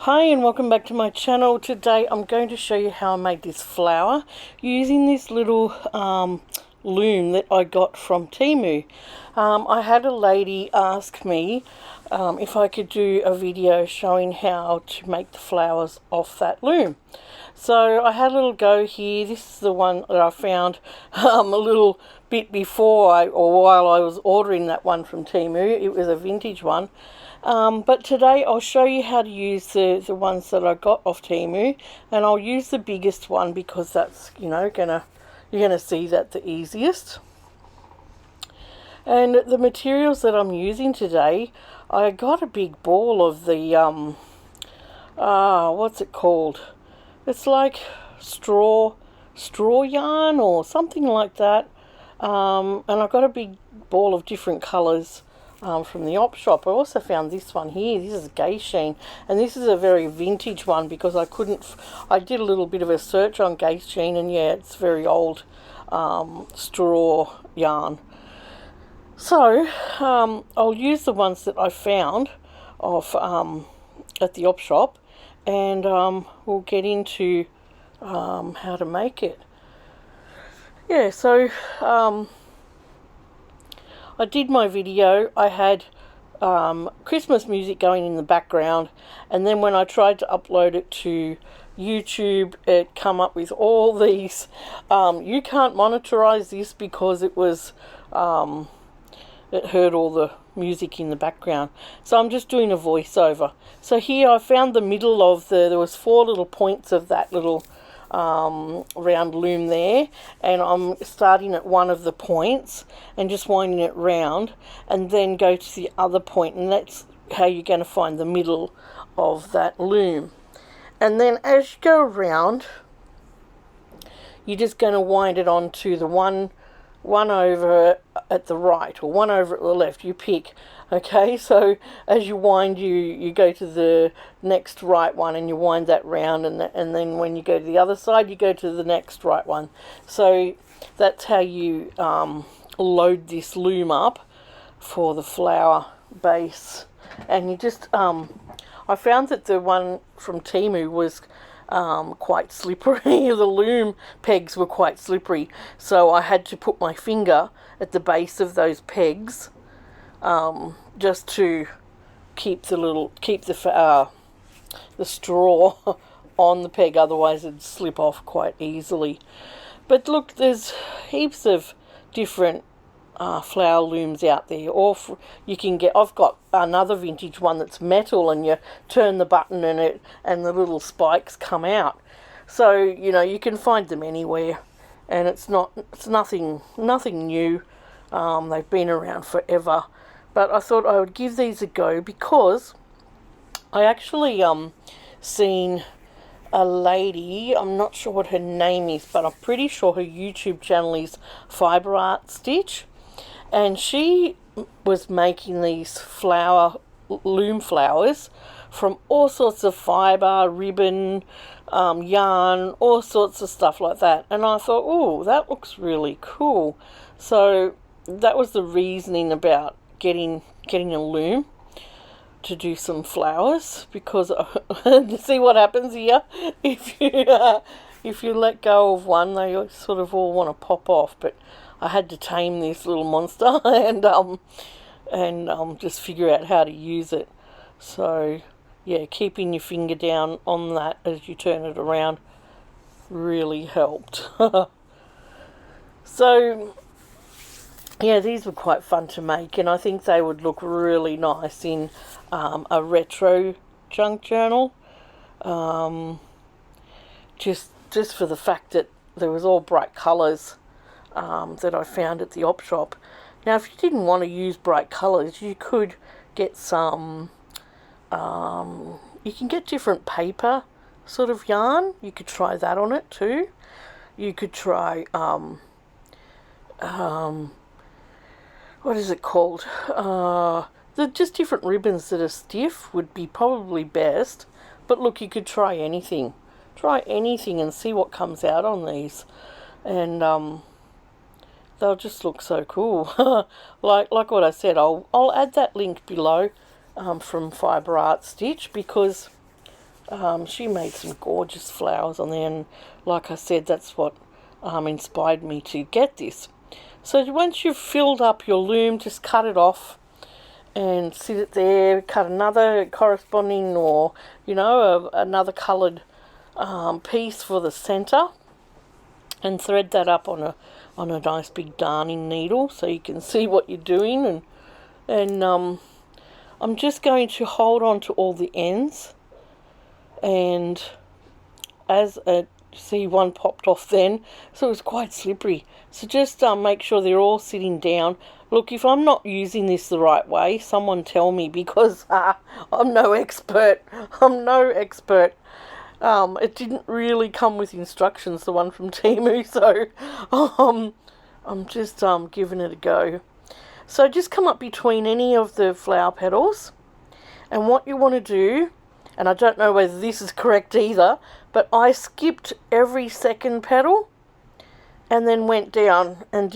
Hi and welcome back to my channel. Today I'm going to show you how I made this flower using this little loom that I got from TEMU. I had a lady ask me if I could do a video showing how to make the flowers off that loom. So I had a little go here. This is the one that I found a little bit before or while I was ordering that one from TEMU. It was a vintage one. But today I'll show you how to use the ones that I got off TEMU, and I'll use the biggest one because that's, you're gonna see that the easiest. And the materials that I'm using today, I got a big ball of the what's it called? It's like straw yarn or something like that. And I got a big ball of different colours from the op shop. I also found this one here. This is Gay Sheen, and this is a very vintage one because I did a little bit of a search on Gay Sheen, and yeah, it's very old straw yarn. So I'll use the ones that I found off at the op shop, and we'll get into how to make it. Yeah, so I did my video. I had Christmas music going in the background, and then when I tried to upload it to YouTube, it come up with all these you can't monetize this because it was it heard all the music in the background. So I'm just doing a voiceover. So here I found the middle of there was 4 little points of that little round loom there, and I'm starting at one of the points and just winding it round and then go to the other point, and that's how you're going to find the middle of that loom. And then as you go around, you're just going to wind it onto the one over at the right or one over at the left, you pick. Okay, so as you wind, you go to the next right one and you wind that round, and then when you go to the other side, you go to the next right one. So that's how you load this loom up for the flower base. And you just I found that the one from TEMU was quite slippery. The loom pegs were quite slippery, so I had to put my finger at the base of those pegs just to keep the straw on the peg, otherwise it'd slip off quite easily. But look, there's heaps of different flower looms out there, or you can get, I've got another vintage one that's metal, and you turn the button and the little spikes come out. So you can find them anywhere, and it's nothing new. They've been around forever, but I thought I would give these a go because I actually seen a lady, I'm not sure what her name is, but I'm pretty sure her YouTube channel is Fibre Stitch, and she was making these loom flowers from all sorts of fibre, ribbon, yarn, all sorts of stuff like that. And I thought, oh, that looks really cool. So that was the reasoning about getting a loom to do some flowers, because see what happens here if you let go of one, they sort of all want to pop off. But I had to tame this little monster and just figure out how to use it. So yeah, keeping your finger down on that as you turn it around really helped. So yeah, these were quite fun to make, and I think they would look really nice in a retro junk journal. Just for the fact that there was all bright colours that I found at the op shop. Now, if you didn't want to use bright colours, you could get some. You can get different paper sort of yarn. You could try that on it too. You could try what is it called? Just different ribbons that are stiff would be probably best. But look, you could try anything. Try anything and see what comes out on these. And they'll just look so cool. like what I said, I'll add that link below from Fibre Art Stitch, because She made some gorgeous flowers on there, and like I said, that's what inspired me to get this. So once you've filled up your loom, just cut it off and sit it there. Cut another corresponding, or another coloured piece for the centre, and thread that up on a nice big darning needle so you can see what you're doing. And I'm just going to hold on to all the ends, and as see, one popped off then, so it was quite slippery. So just make sure they're all sitting down. Look, if I'm not using this the right way, someone tell me, because I'm no expert. I'm no expert. It didn't really come with instructions, the one from TEMU, so I'm just giving it a go. So just come up between any of the flower petals, and what you want to do, and I don't know whether this is correct either, but I skipped every second petal and then went down and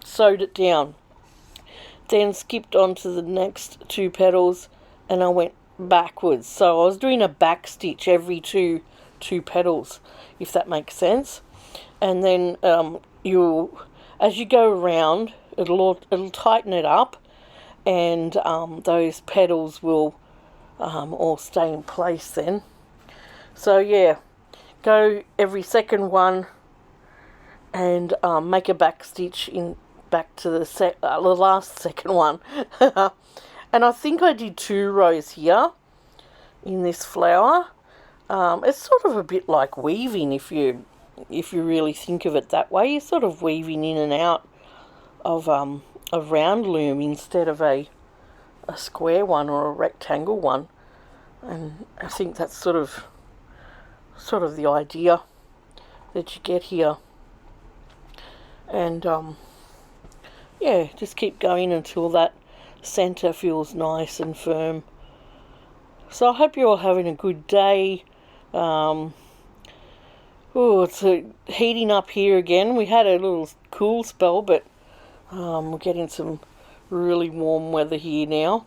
sewed it down. Then skipped on to the next two petals and I went backwards. So I was doing a back stitch every two petals, if that makes sense. And then as you go around, it'll tighten it up, and those petals will all stay in place then. So yeah, go every second one and make a back stitch back to the last second one. And I think I did 2 rows here in this flower. It's sort of a bit like weaving, if you really think of it that way. You're sort of weaving in and out of a round loom instead of a square one or a rectangle one. And I think that's sort of the idea that you get here. And yeah, just keep going until that centre feels nice and firm. So I hope you're all having a good day. It's heating up here again. We had a little cool spell, but we're getting some really warm weather here now.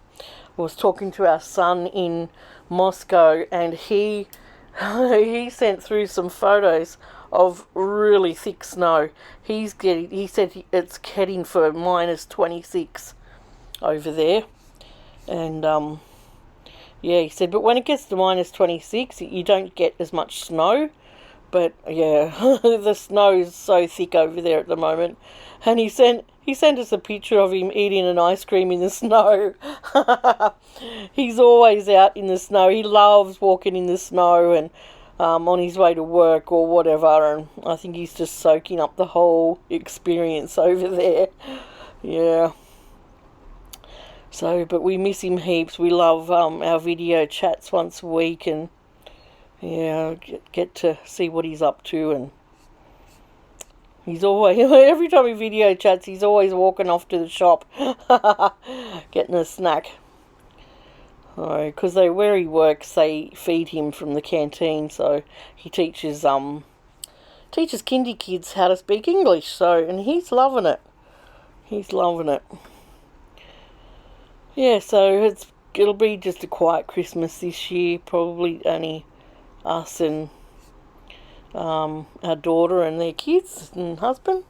I was talking to our son in Moscow, and he sent through some photos of really thick snow. He said it's heading for -26 over there, and yeah, he said, but when it gets to -26, you don't get as much snow. But yeah, the snow is so thick over there at the moment. And he sent us a picture of him eating an ice cream in the snow. He's always out in the snow. He loves walking in the snow and on his way to work or whatever. And I think he's just soaking up the whole experience over there. Yeah. So, but we miss him heaps. We love our video chats once a week, and yeah, get to see what he's up to. And he's always, every time he video chats, he's always walking off to the shop, getting a snack. Because where he works, they feed him from the canteen, so he teaches kindy kids how to speak English. So, and he's loving it. He's loving it. Yeah, so it'll be just a quiet Christmas this year. Probably only us and our daughter and their kids and husband.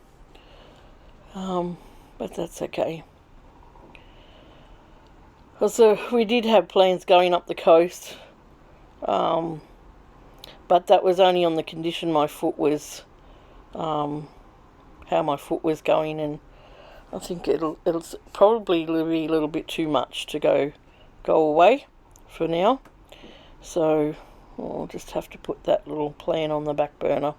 But that's okay. So we did have plans going up the coast, but that was only on the condition my foot was, how my foot was going, and I think it'll probably be a little bit too much to go away for now. So we'll just have to put that little plan on the back burner.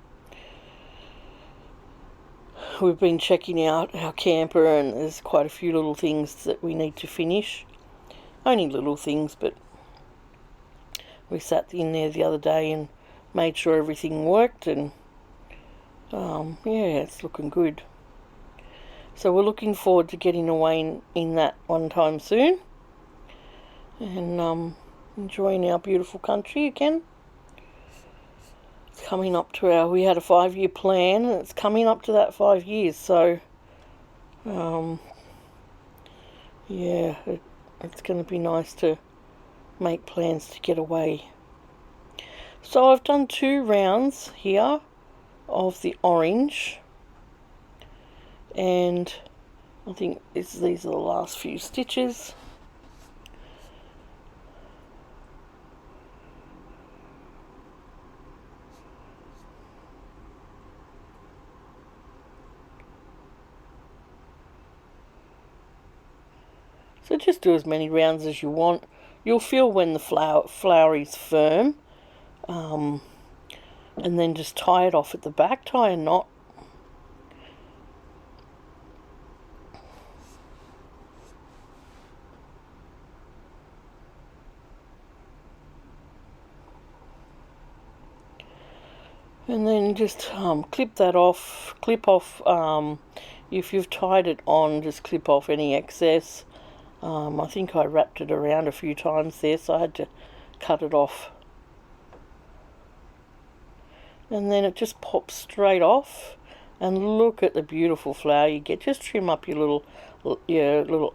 We've been checking out our camper, and there's quite a few little things that we need to finish. Only little things, but we sat in there the other day and made sure everything worked, and yeah, it's looking good. So we're looking forward to getting away in that one time soon, and enjoying our beautiful country again. It's coming up to we had a 5-year plan, and it's coming up to that 5 years, so yeah, it's going to be nice to make plans to get away. So I've done 2 rounds here of the orange, and I think these are the last few stitches. So just do as many rounds as you want. You'll feel when the flower is firm, and then just tie it off at the back, tie a knot. And then just clip that off, clip off, if you've tied it on, just clip off any excess. I think I wrapped it around a few times there, so I had to cut it off. And then it just pops straight off, and look at the beautiful flower you get. Just trim up your little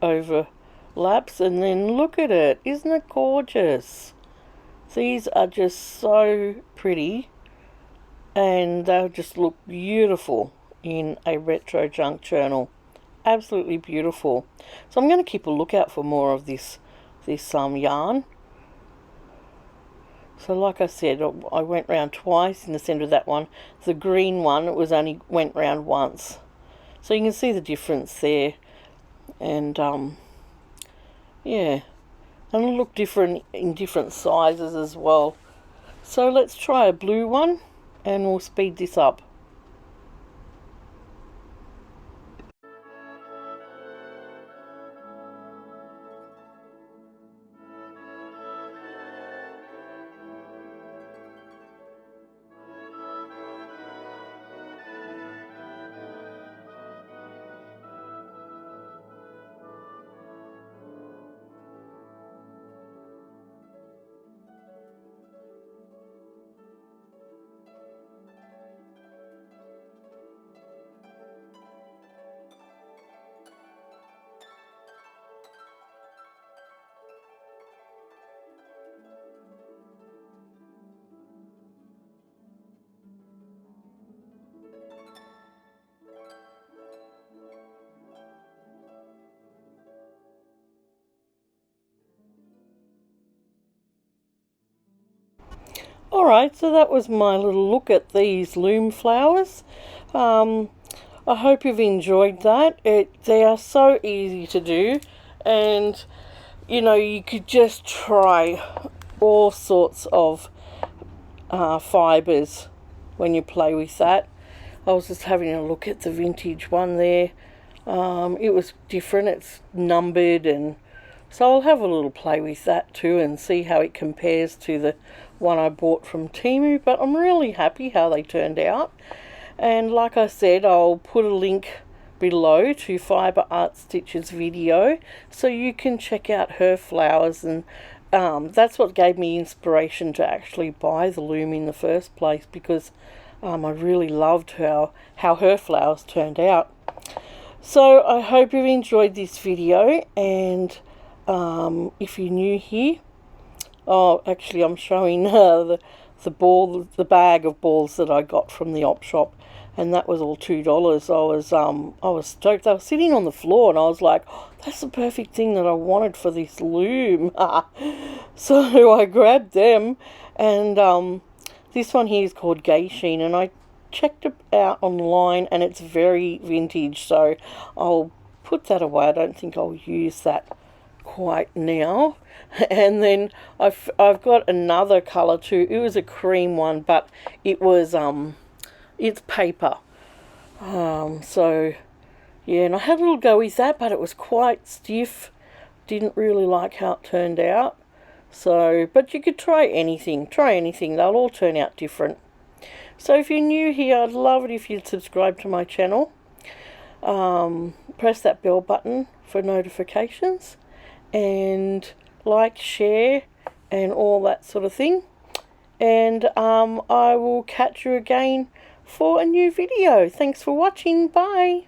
overlaps, and then look at it. Isn't it gorgeous? These are just so pretty, and they'll just look beautiful in a retro junk journal. Absolutely beautiful. So I'm going to keep a lookout for more of this yarn. So like I said, I went round twice in the centre of that one. The green one, it was only went round once. So you can see the difference there. And yeah, and it'll look different in different sizes as well. So let's try a blue one, and we'll speed this up. Alright, so that was my little look at these loom flowers. I hope you've enjoyed that. They are so easy to do, and you know, you could just try all sorts of fibres when you play with that. I was just having a look at the vintage one there. It was different, it's numbered, and so I'll have a little play with that too and see how it compares to the one I bought from TEMU, but I'm really happy how they turned out. And like I said, I'll put a link below to Fibre Art Stitch's video so you can check out her flowers, and that's what gave me inspiration to actually buy the loom in the first place, because I really loved how her flowers turned out. So I hope you've enjoyed this video, and if you're new here, oh, actually I'm showing the bag of balls that I got from the op shop, and that was all $2. I was stoked. They were sitting on the floor, and I was like, oh, that's the perfect thing that I wanted for this loom. So I grabbed them, and this one here is called Gay Sheen, and I checked it out online, and it's very vintage, so I'll put that away. I don't think I'll use that quite now. And then I've got another colour too. It was a cream one, but it was it's paper. So yeah, and I had a little go with that, but it was quite stiff. Didn't really like how it turned out. So, but you could try anything. They'll all turn out different. So if you're new here, I'd love it if you'd subscribe to my channel. Press that bell button for notifications, and like, share, and all that sort of thing. And I will catch you again for a new video. Thanks for watching. Bye.